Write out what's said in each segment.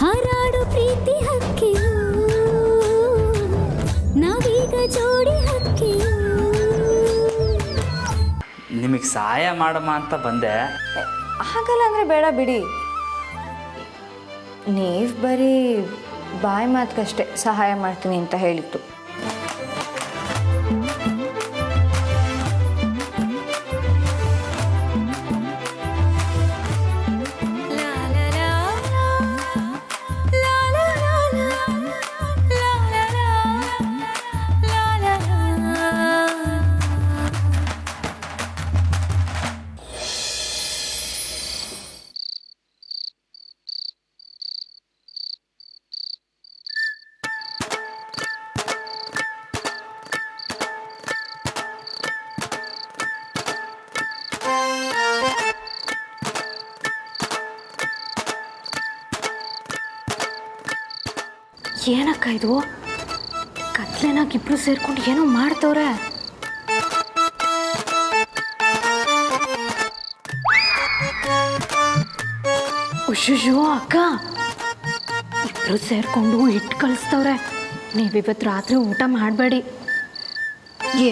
ಹಾರಾಡು ಪ್ರೀತಿ ಹಕ್ಕಿಯು ನಾವೀಗ ಜೋಡಿ ಹಕ್ಕಿಯು. ನಿಮಗೆ ಸಹಾಯ ಮಾಡಮ್ಮ ಅಂತ ಬಂದೆ. ಹಾಗಲ್ಲ ಅಂದರೆ ಬೇಡ ಬಿಡಿ. ನೀವು ಬರೀ ಬಾಯಿ ಮಾತಕ್ಕಷ್ಟೇ ಸಹಾಯ ಮಾಡ್ತೀನಿ ಅಂತ ಹೇಳಿತ್ತು. ಏನಕ್ಕ ಇದು? ಕತ್ಲೆನಾಗ ಇಬ್ರು ಸೇರ್ಕೊಂಡು ಏನೋ ಮಾಡ್ತವ್ರೆ. ಅಯ್ಯೋ ಅಕ್ಕ, ಇಬ್ರು ಸೇರ್ಕೊಂಡು ಹಿಟ್ಟು ಕಳಿಸ್ತವ್ರೆ. ನೀವಿವತ್ತು ರಾತ್ರಿ ಊಟ ಮಾಡಬೇಡಿ. ಏ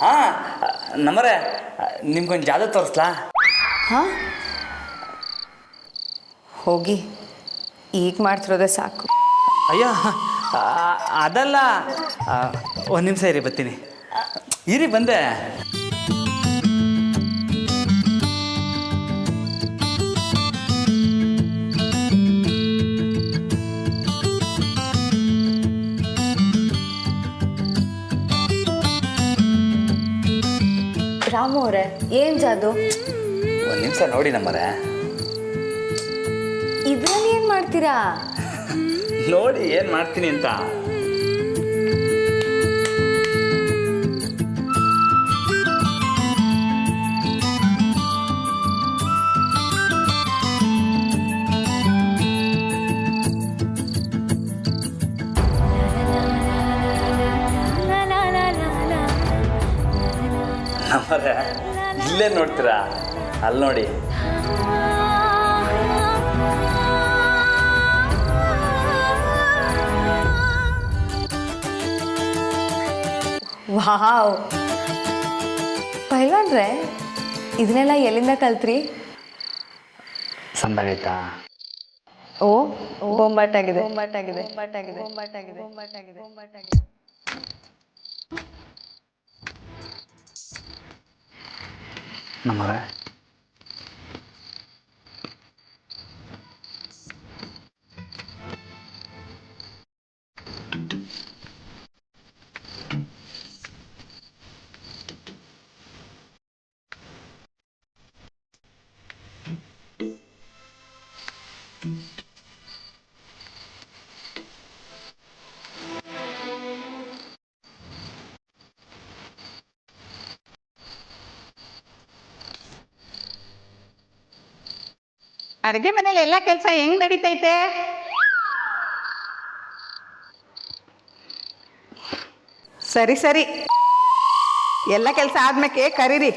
ಹಾಂ ನಮ್ಮರೆ, ನಿಮ್ಗೊಂದು ಜಾದು ತೋರಿಸ್ಲಾ? ಹಾಂ, ಹೋಗಿ ಈಗ ಮಾಡ್ತಿರೋದೇ ಸಾಕು. ಅಯ್ಯೋ ಅದಲ್ಲ, ಒಂದು ನಿಮಿಷ ಇರಿ, ಬರ್ತೀನಿ. ಇರಿ, ಬಂದೆ. ರಾಮು ಅವರೇ, ಏನು ಜಾದು? ಒಂದು ನಿಮಿಷ ನೋಡಿ ನಮ್ಮರೆ. ಇದರಲ್ಲಿ ಏನು ಮಾಡ್ತೀರಾ? ನೋಡಿ ಏನು ಮಾಡ್ತೀನಿ ಅಂತ. ನಮ್ಮರೆ, ಇಲ್ಲೇ ನೋಡ್ತೀರಾ? ಅಲ್ಲಿ ನೋಡಿ. ವಾವ್, ಪೈಲ್ವಾನ್ರೆ, ಇದನ್ನೆಲ್ಲ ಎಲ್ಲಿಂದ ಕಲ್ತ್ರಿ? ಸಂದಾಗೈತಾ? ಓ, ಬೊಂಬಾಟಾಗಿದೆ, ಬೊಂಬಾಟಾಗಿದೆ, ಬೊಂಬಾಟಾಗಿದೆ, ಬೊಂಬಾಟಾಗಿದೆ, ಬೊಂಬಾಟಾಗಿದೆ, ಬೊಂಬಾಟಾಗಿದೆ. ನಮ್ಮರೆ, ಅಡುಗೆ ಮನೇಲಿ ಎಲ್ಲ ಕೆಲಸ ಹೆಂಗ್ ನಡೀತೈತೆ? ಸರಿ ಸರಿ, ಎಲ್ಲ ಕೆಲಸ ಆದ್ಮೇಲೆ ಕರೀರಿ.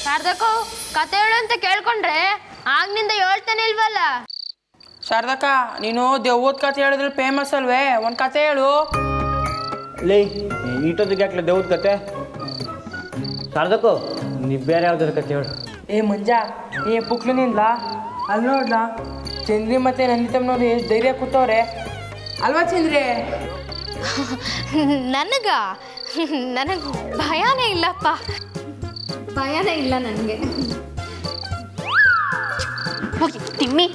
ಶಾರದಕ್ಕೂ ಕತೆ ಹೇಳು ಅಂತ ಕೇಳ್ಕೊಂಡ್ರೆ ಆಗ್ನಿಂದ ಹೇಳ್ತಾನೆ ಇಲ್ವಲ್ಲ. ಶಾರದಕ್ಕ, ನೀನು ದೆವ್ವದ ಕತೆ ಹೇಳಿದ್ರೆ ಫೇಮಸ್ ಅಲ್ವೇ? ಒಂದು ಕತೆ ಹೇಳು. ಲೇ, ಈಟೋದಕ್ಕೆ ಯಾಕೆ ದೆವ್ವದ ಕತೆ? ಶಾರದಕ್ಕೂ, ನೀವು ಬೇರೆ ಯಾವ್ದಾದ್ರು ಕತೆ ಹೇಳು. ಏ ಮಂಜ ಏ ಪುಕ್ಲನಿಂದ ಅಲ್ಲಿ ನೋಡ್ಲಾ ಚಂದ್ರಿ ಮತ್ತೆ ನಂದಿತಮ್ಮನವ್ರು ಎಷ್ಟು ಧೈರ್ಯ ಕೂತವ್ರೆ ಅಲ್ವಾ ಚಂದ್ರಿ? ನನಗೆ ಭಯನೇ ಇಲ್ಲಪ್ಪ, ಭಯನೇ ಇಲ್ಲ ನನಗೆ. ಹೋಗಿ ತಿಮ್ಮಿ.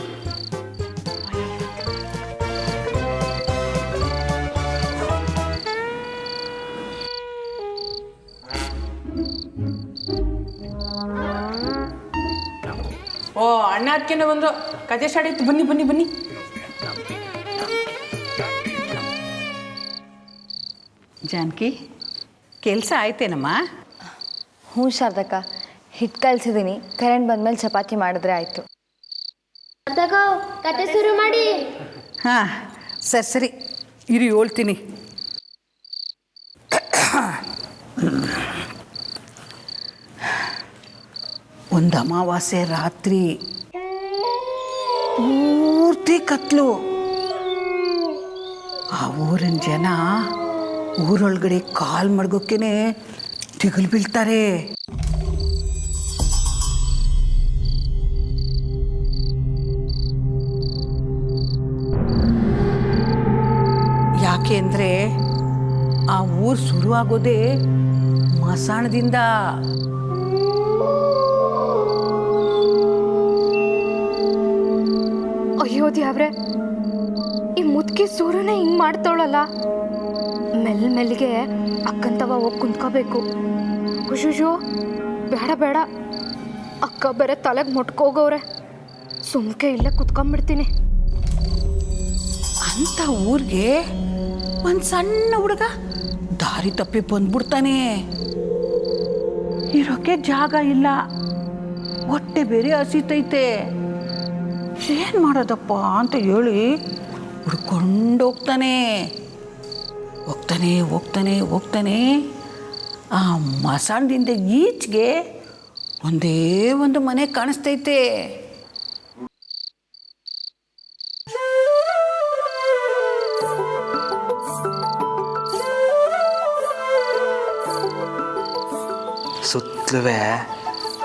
ಓ ಅಣ್ಣ ಅದಕ್ಕೆ ಬಂದರು, ಕತೆ ಸ್ಟಾರ್ಟ್ ಆಯ್ತು. ಬನ್ನಿ ಬನ್ನಿ ಬನ್ನಿ. ಜಾನಕಿ, ಕೆಲಸ ಆಯ್ತೇನಮ್ಮ? ಹ್ಞೂ ಶಾರದಕ್ಕ, ಹಿಟ್ಟು ಕಲಿಸಿದ್ದೀನಿ. ಕರೆಂಟ್ ಬಂದಮೇಲೆ ಚಪಾತಿ ಮಾಡಿದ್ರೆ ಆಯಿತು. ಕತೆ ಶುರು ಮಾಡಿ. ಹಾಂ ಸರಿ ಸರಿ ಇರಿ ಹೇಳ್ತೀನಿ. ಒಂದು ಅಮಾವಾಸ್ಯೆ ರಾತ್ರಿ ಪೂರ್ತಿ ಕತ್ಲು. ಆ ಊರಿನ ಜನ ಊರೊಳಗಡೆ ಕಾಲು ಮಡ್ಗೋಕ್ಕೇನೆ ತಿಗುಲು ಬೀಳ್ತಾರೆ. ಯಾಕೆ ಅಂದರೆ ಆ ಊರು ಶುರುವಾಗೋದೇ ಮಸಾಣದಿಂದ. ಅಯ್ಯೋ ದೇವ್ರೆ, ಈ ಮುದ್ಕಿ ಸೂರ್ಯನ ಹಿಂಗ್ ಮಾಡ್ತಾವಳಲ್ಲ. ಮೆಲ್ಲಿಗೆ ಅಕ್ಕಂತವ ಹೋಗಿ ಕುಂತ್ಕೋಬೇಕು. ಖುಷಿಶು ಬೇಡ ಬೇಡ, ಅಕ್ಕ ಬೇರೆ ತಲೆಗೆ ಮುಟ್ಕೋಗವ್ರೆ. ಸುಮ್ಕೆ ಇಲ್ಲೇ ಕುತ್ಕೊಂಡ್ಬಿಡ್ತೀನಿ. ಅಂತ ಊರಿಗೆ ಒಂದು ಸಣ್ಣ ಹುಡುಗ ದಾರಿ ತಪ್ಪಿ ಬಂದ್ಬಿಡ್ತಾನೆ. ಇರೋಕ್ಕೆ ಜಾಗ ಇಲ್ಲ, ಹೊಟ್ಟೆ ಬೇರೆ ಹಸಿತೈತೆ. ಏನು ಮಾಡೋದಪ್ಪ ಅಂತ ಹೇಳಿ ಹುಡ್ಕೊಂಡು ಹೋಗ್ತಾನೆ. ಆ ಮಸಾಣದಿಂದ ಈಚೆಗೆ ಒಂದೇ ಒಂದು ಮನೆ ಕಾಣಿಸ್ತೈತೆ. ಸುತ್ತಲೂ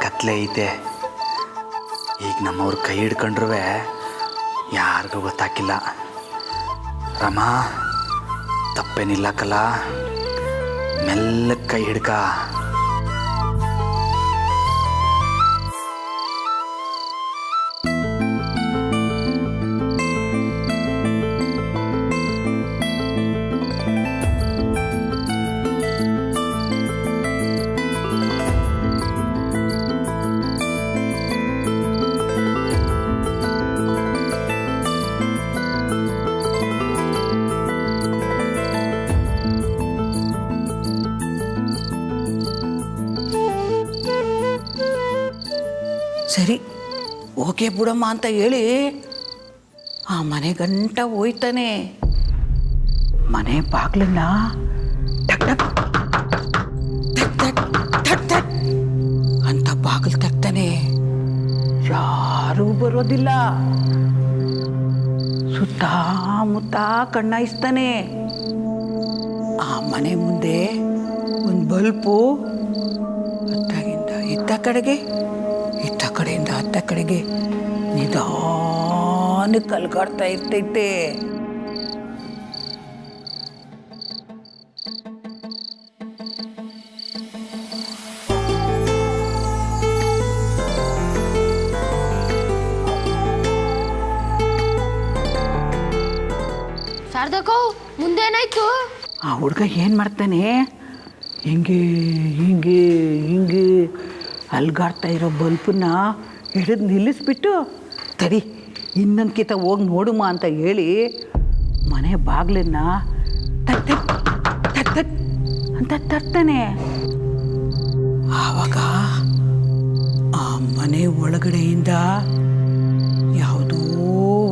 ಕತ್ಲೆ ಐತೆ. ಈಗ ನಮ್ಮವ್ರ ಕೈ ಹಿಡ್ಕೊಂಡ್ರೂ ಯಾರಿಗೂ ಗೊತ್ತಾಗಿಲ್ಲ. ರಮ ತಪ್ಪೇನಿಲ್ಲಕ್ಕಲ್ಲ, ಮೆಲ್ಲಕ್ಕೆ ಕೈ ಹಿಡ್ಕ. ಸರಿ ಓಕೆ ಬಿಡಮ್ಮ ಅಂತ ಹೇಳಿ ಆ ಮನೆ ಗಂಟ ಹೋಯ್ತಾನೆ. ಮನೆ ಬಾಗ್ಲನ್ನ ಟಕ್ ಟಕ್ ಟಕ್ ಟಕ್ ಟಕ್ ಟಕ್ ಅಂತ ಬಾಗಿಲು ತಗ್ತಾನೆ. ಯಾರೂ ಬರೋದಿಲ್ಲ. ಸುತ್ತಮುತ್ತ ಕಣ್ಣಾಯಿಸ್ತಾನೆ. ಆ ಮನೆ ಮುಂದೆ ಒಂದು ಬಲ್ಪು ಅತ್ತಾಗಿಂದ ಇತ್ತ ಕಡೆಗೆ, ಇತ್ತ ಕಡೆಯಿಂದ ಹತ್ತ ಕಡೆಗೆ ನಿಧಾನಕ್ಕೆ ಅಲ್ಗಾಡ್ತಾ ಇರ್ತೈತೆ. ಶಾರದಕ್ಕೋ, ಮುಂದೇನಾಯ್ತು? ಆ ಹುಡುಗ ಏನು ಮಾಡ್ತಾನೆ, ಹಿಂಗೆ ಹಿಂಗೆ ಹಿಂಗೆ ಅಲ್ಗಾಡ್ತಾ ಇರೋ ಬಲ್ಪನ್ನ ಹಿಡಿದು ನಿಲ್ಲಿಸ್ಬಿಟ್ಟು, ತಡಿ ಇನ್ನೊಂದು ಕಿತ ಹೋಗಿ ನೋಡುಮ ಅಂತ ಹೇಳಿ ಮನೆ ಬಾಗಿಲನ್ನ ಟಕ್ ಟಕ್ ಟಕ್ ಟಕ್ ಅಂತ ತರ್ತಾನೆ. ಆವಾಗ ಆ ಮನೆ ಒಳಗಡೆಯಿಂದ ಯಾವುದೋ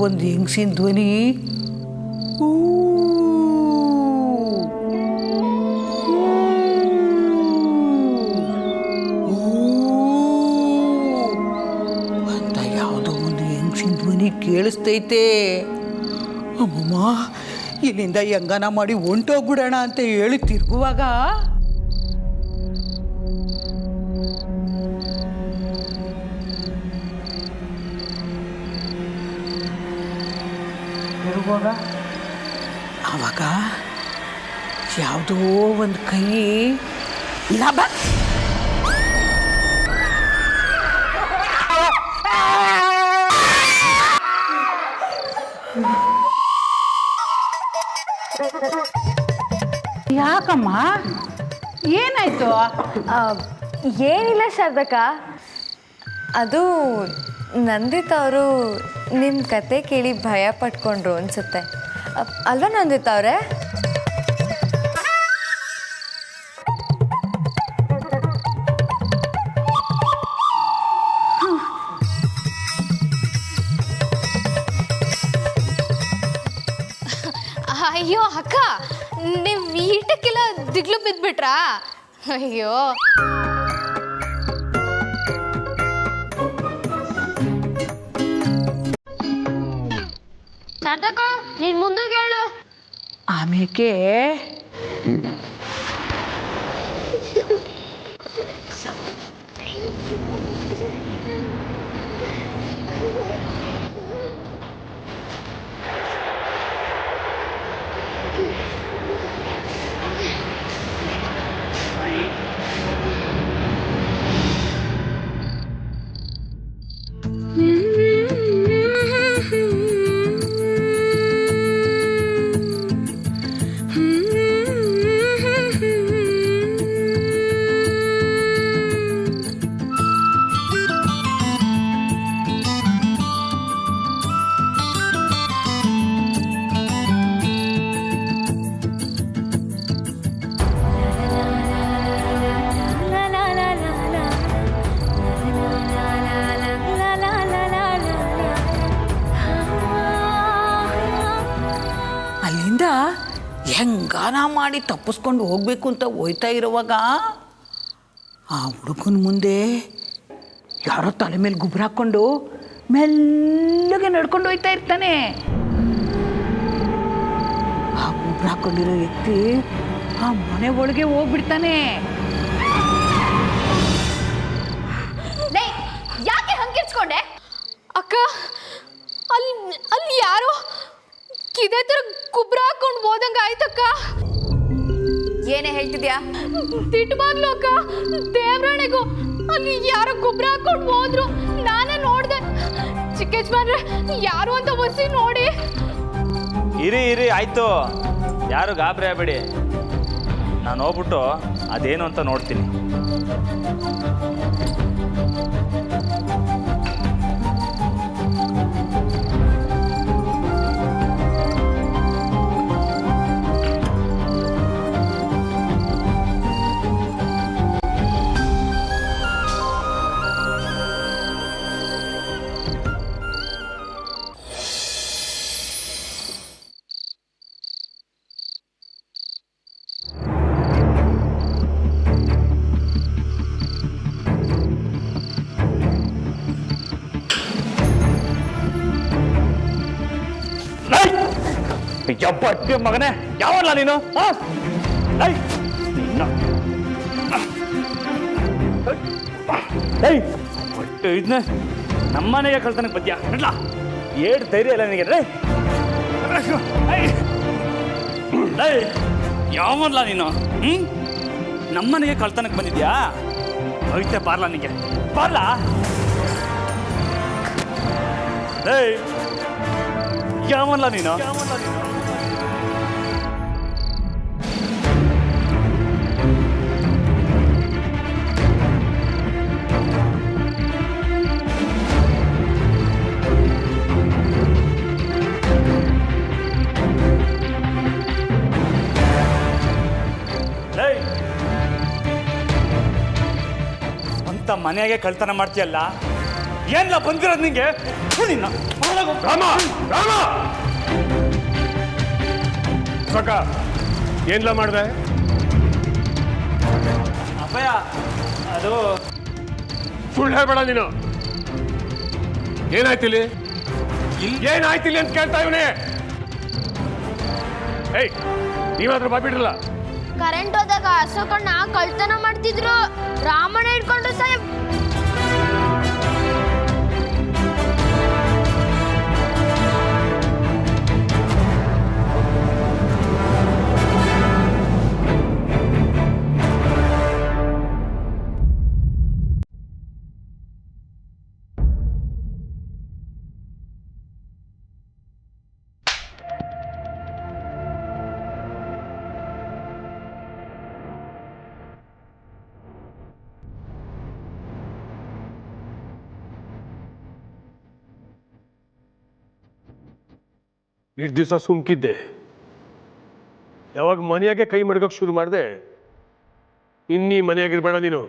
ಒಂದು ಹೆಂಗಸಿನ ಧ್ವನಿ ಅಂತ ಯಾವುದೋ ಒಂದು ಹೆಂಗಸಿನ ಧ್ವನಿ ಕೇಳಿಸ್ತೈತೆ. ಅಮ್ಮಮ್ಮ, ಇಲ್ಲಿಂದ ಹೆಂಗನ ಮಾಡಿ ಹೊಂಟೋಗ್ಬಿಡೋಣ ಅಂತ ಹೇಳಿ ತಿರುಗುವಾಗ ಆವಾಗ ಆವಾಗ ಯಾವುದೋ ಒಂದು ಕೈ ಲಬ ಯಾಕಮ್ಮ ಏನಾಯ್ತು? ಏನಿಲ್ಲ ಶಾರದಕ್ಕ, ಅದು ನಂದಿತ್ ಅವರು ನಿಮ್ಮ ಕತೆ ಕೇಳಿ ಭಯ ಪಟ್ಕೊಂಡ್ರು ಅನ್ಸುತ್ತೆ ಅಲ್ವಾ ನಂದಿತ್ ಅವರೇ? ಅಯ್ಯೋ ಅಕ್ಕ, ನೀವು ಈಟಕ್ಕೆಲ್ಲ ದಿಗ್ಲು ಬಿದ್ಬಿಟ್ರಾ? ಅಯ್ಯೋ ಸಾರ್ಥಕ, ನೀನ್ ಮುಂದೆ ಕೇಳು. ಆಮೇಲೆ ಅಲ್ಲಿಂದ ಹೆಂಗಾನ ಮಾಡಿ ತಪ್ಪಿಸ್ಕೊಂಡು ಹೋಗ್ಬೇಕು ಅಂತ ಹೋಯ್ತಾ ಇರುವಾಗ ಆ ಹುಡುಗನ ಮುಂದೆ ಯಾರೋ ತಲೆ ಮೇಲೆ ಗುಬ್ರ ಹಾಕ್ಕೊಂಡು ಮೆಲ್ಲಗೆ ನಡ್ಕೊಂಡು ಹೋಯ್ತಾ ಇರ್ತಾನೆ. ಆ ಗುಬ್ರ ಹಾಕ್ಕೊಂಡಿರೋ ವ್ಯಕ್ತಿ ಆ ಮನೆ ಒಳಗೆ ಹೋಗ್ಬಿಡ್ತಾನೆ. ಯಾಕೆ ಹಂಗಿರ್ಸ್ಕೊಂಡೆ ಅಕ್ಕ? ಅಲ್ಲಿ ಯಾರೋ ಇದೇ ತರ ಕುಬ್ರ ಹಾಕೊಂಡು ಹೋದಂಗ ಆಯ್ತಕ್ಕ. ಏನೇ ಹೇಳ್ತಿದ್ಯಾ? ತಿಟ್ಬಾಗ್ಲು ಅಕ್ಕ, ದೇವ್ರಾಣೆಗೂ ಅಲ್ಲಿ ಯಾರೋ ಕುಬ್ರ ಹಾಕೊಂಡು ಹೋದ್ರು, ನಾನೇ ನೋಡ್ದೆ. ಚಿಕ್ಕ ಯಜಮಾನ್ರೆ, ಯಾರು ಅಂತ ಒಸಿ ನೋಡಿ. ಇರಿ ಆಯ್ತು, ಯಾರು ಗಾಬರಿ ಆಗಬೇಡಿ. ನಾನು ಹೋಗ್ಬಿಟ್ಟು ಅದೇನು ಅಂತ ನೋಡ್ತೀನಿ. ಯಬ್ಬ ಮಗನೇ, ಯಾವಲ್ಲ ನೀನು? ಇದನ್ನ ನಮ್ಮನೆಗೆ ಕಳ್ತನಕ್ಕೆ ಬದ್ಯಾ ನಡ್ಲಾ? ಏಟ್ ಧೈರ್ಯ ಇಲ್ಲ ನಿನಗೆ? ಯಾವಲ್ಲ ನೀನು? ನಮ್ಮನೆಗೆ ಕಳ್ತನಕ್ಕೆ ಬಂದಿದ್ಯಾ? ಹೋಯ್ತೆ ಬಾರ್ಲಾ ನಿನಗೆ, ಬಾರ್ಲಾ? ಯಾವಲ್ಲ ನೀನು? ಸ್ವಂತ ಮನೆಯಾಗೆ ಕಳ್ತನ ಮಾಡ್ತೀಯಲ್ಲ, ಏನ್ಲ ಬಂದಿರೋದು ನಿಂಗೆ? ರಾಮ ರಾಮ ಸಕ ಏನ್ಲ ಮಾಡಿದೆ? ಅಪ್ಪಯ್ಯ, ಅದು ಸುಳ್ಳು ಹೇಳ್ಬೇಡ ನೀನು. ಏನಾಯ್ತಿಲ್ಲಿ? ಏನಾಯ್ತಿಲ್ಲಿ ಅಂತ ಕೇಳ್ತಾ ಇವನೇ. ಏಯ್, ನೀವಾದ್ರೂ ಬಾಬಿಡ್ರಲ್ಲ. ಕರೆಂಟ್ ಹೋದಾಗ ಅಶೋಕಣ್ಣ ಕಳ್ತನ ಮಾಡ್ತಿದ್ರು, ರಾಮಣ್ಣ ಹಿಡ್ಕೊಂಡು ಸಾಹೇಬ್. ಇಷ್ಟು ದಿವಸ ಸುಮ್ಕಿದ್ದೆ, ಯಾವಾಗ ಮನೆಯಾಗೆ ಕೈ ಮಡ್ಗೋಕೆ ಶುರು ಮಾಡಿದೆ, ಇನ್ನೀ ಮನೆಯಾಗಿರ್ಬೇಡ ನೀನು.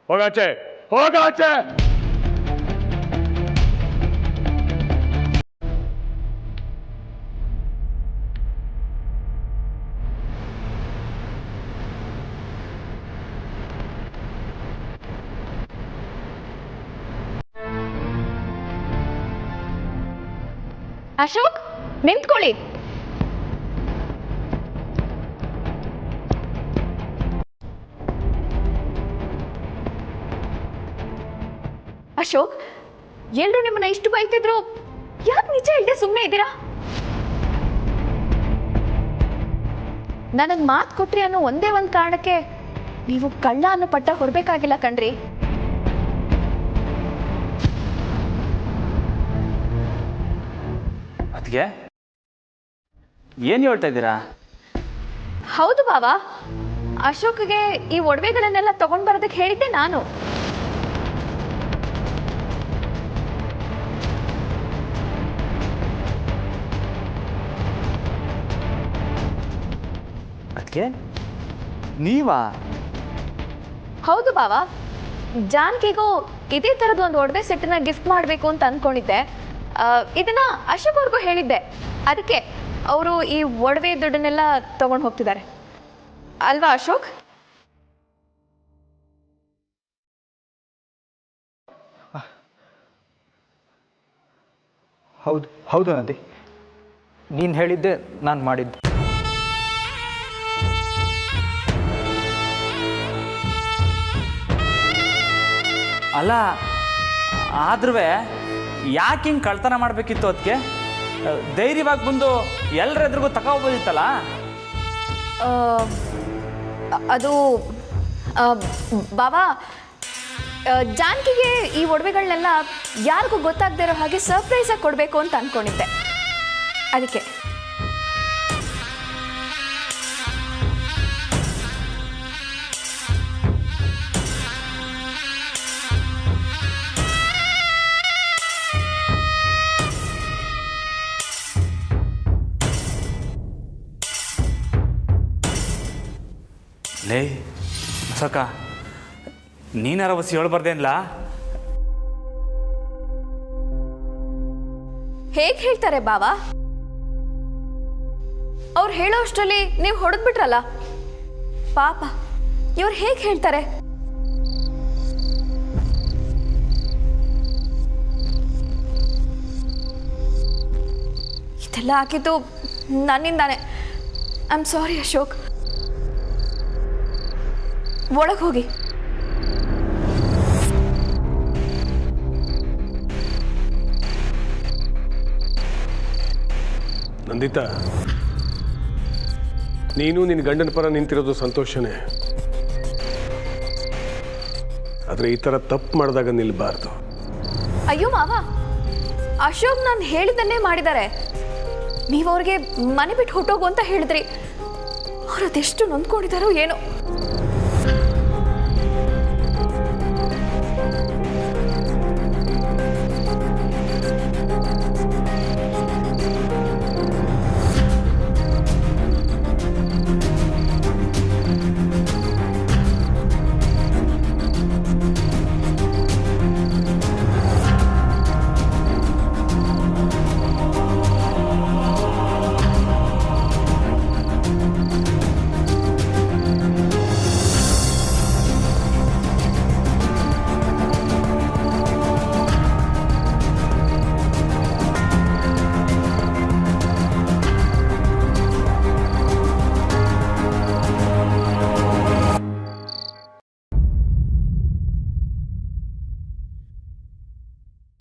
ಹೋಗಾಚೆ, ಹೋಗಾಚೆ. ಅಶೋಕ್ ನಿಂತ್ಕೊಳ್ಳಿ. ಅಶೋಕ್, ಎಲ್ರು ನಿಮ್ಮನ್ನ ಇಷ್ಟು ಬೈತಿದ್ರು, ಯಾಕೆ ನಿಜ ಇಲ್ಲದೆ ಸುಮ್ಮನೆ ಇದ್ದೀರಾ? ನನಗೆ ಮಾತು ಕೊಟ್ರಿ ಅನ್ನೋ ಒಂದೇ ಒಂದು ಕಾರಣಕ್ಕೆ ನೀವು ಕಳ್ಳ ಅನ್ನೋ ಪಟ್ಟ ಹೊರಬೇಕಾಗಿಲ್ಲ ಕಣ್ರಿ. ಅದಕ್ಕೆ ಏನು ಹೇಳ್ತಾ ಇದ್ದೀರಾ? ಹೌದು ಬಾವಾ, ಅಶೋಕ್ಗೆ ಈ ಒಡವೆಗಳನ್ನೆಲ್ಲ ತಗೊಂಡ್ ಬರೋದಕ್ಕೆ ಹೇಳಿದ್ದೆ ನಾನು. ಅದಕ್ಕೆ ನೀವಾ? ಹೌದು ಬಾವಾ, ಜಾನ್ಕಿಗೂ ಇದೇ ಥರದ್ದು ಒಂದು ಒಡವೆ ಸೆಟ್ಟನ್ನ ಗಿಫ್ಟ್ ಮಾಡಬೇಕು ಅಂತ ಅಂದ್ಕೊಂಡಿದ್ದೆ. ಇದನ್ನ ಅಶೋಕ್ ಅವ್ರಿಗೂ ಹೇಳಿದ್ದೆ. ಅದಕ್ಕೆ ಅವರು ಈ ಒಡವೆ ದುಡ್ಡನ್ನೆಲ್ಲ ತಗೊಂಡು ಹೋಗ್ತಿದ್ದಾರೆ ಅಲ್ವಾ ಅಶೋಕ್? ಹೌದು ಹೌದು ನಂದಿ, ನೀನು ಹೇಳಿದ್ದೆ ನಾನು ಮಾಡಿದ್ದು. ಅಲ್ಲ, ಆದ್ರೂ ಯಾಕೆ ಹಿಂಗೆ ಕಳ್ತನ ಮಾಡಬೇಕಿತ್ತು? ಅದಕ್ಕೆ ಧೈರ್ಯವಾಗಿ ಬಂದು ಎಲ್ಲರ ಎದುರಿಗೂ ತಗೋಬೋದಿತ್ತಲ್ಲ. ಅದು ಬಾಬಾ, ಜಾನ್ಕಿಗೆ ಈ ಒಡವೆಗಳನ್ನೆಲ್ಲ ಯಾರಿಗೂ ಗೊತ್ತಾಗದೇ ಇರೋ ಹಾಗೆ ಸರ್ಪ್ರೈಸಾಗಿ ಕೊಡಬೇಕು ಅಂತ ಅಂದ್ಕೊಂಡಿದ್ದೆ. ಅದಕ್ಕೆ ಲೇ ಅಶೋಕ, ನೀನಾರ ಬಸ್ ಹೇಳ್ಬಾರ್ದೇನಿಲ್ಲ? ಹೇಗೆ ಹೇಳ್ತಾರೆ ಬಾವಾ? ಅವ್ರು ಹೇಳೋ ಅಷ್ಟರಲ್ಲಿ ನೀವು ಹೊಡೆದ್ಬಿಟ್ರಲ್ಲ ಪಾಪ. ಇವ್ರು ಹೇಗೆ ಹೇಳ್ತಾರೆ? ಇದೆಲ್ಲ ಹಾಕಿದ್ದು ನನ್ನಿಂದಾನೆ. I am sorry Ashok. ಒಳಗೆ ಹೋಗಿ. ನಂದಿತಾ, ನೀನು ನಿನ್ನ ಗಂಡನ ಪರ ನಿಂತಿರೋದು ಸಂತೋಷನೇ, ಆದರೆ ಈ ಥರ ತಪ್ಪು ಮಾಡಿದಾಗ ನಿಲ್ಲಬಾರ್ದು. ಅಯ್ಯೋ ಮಾವ, ಅಶೋಕ್ ನಾನು ಹೇಳಿದ್ದನ್ನೇ ಮಾಡಿದ್ದಾರೆ. ನೀವು ಅವ್ರಿಗೆ ಮನೆ ಬಿಟ್ಟು ಹೊಟ್ಟೋಗು ಅಂತ ಹೇಳಿದ್ರಿ. ಅವ್ರು ಅದೆಷ್ಟು ನೊಂದ್ಕೊಂಡಿದ್ದಾರೋ ಏನೋ.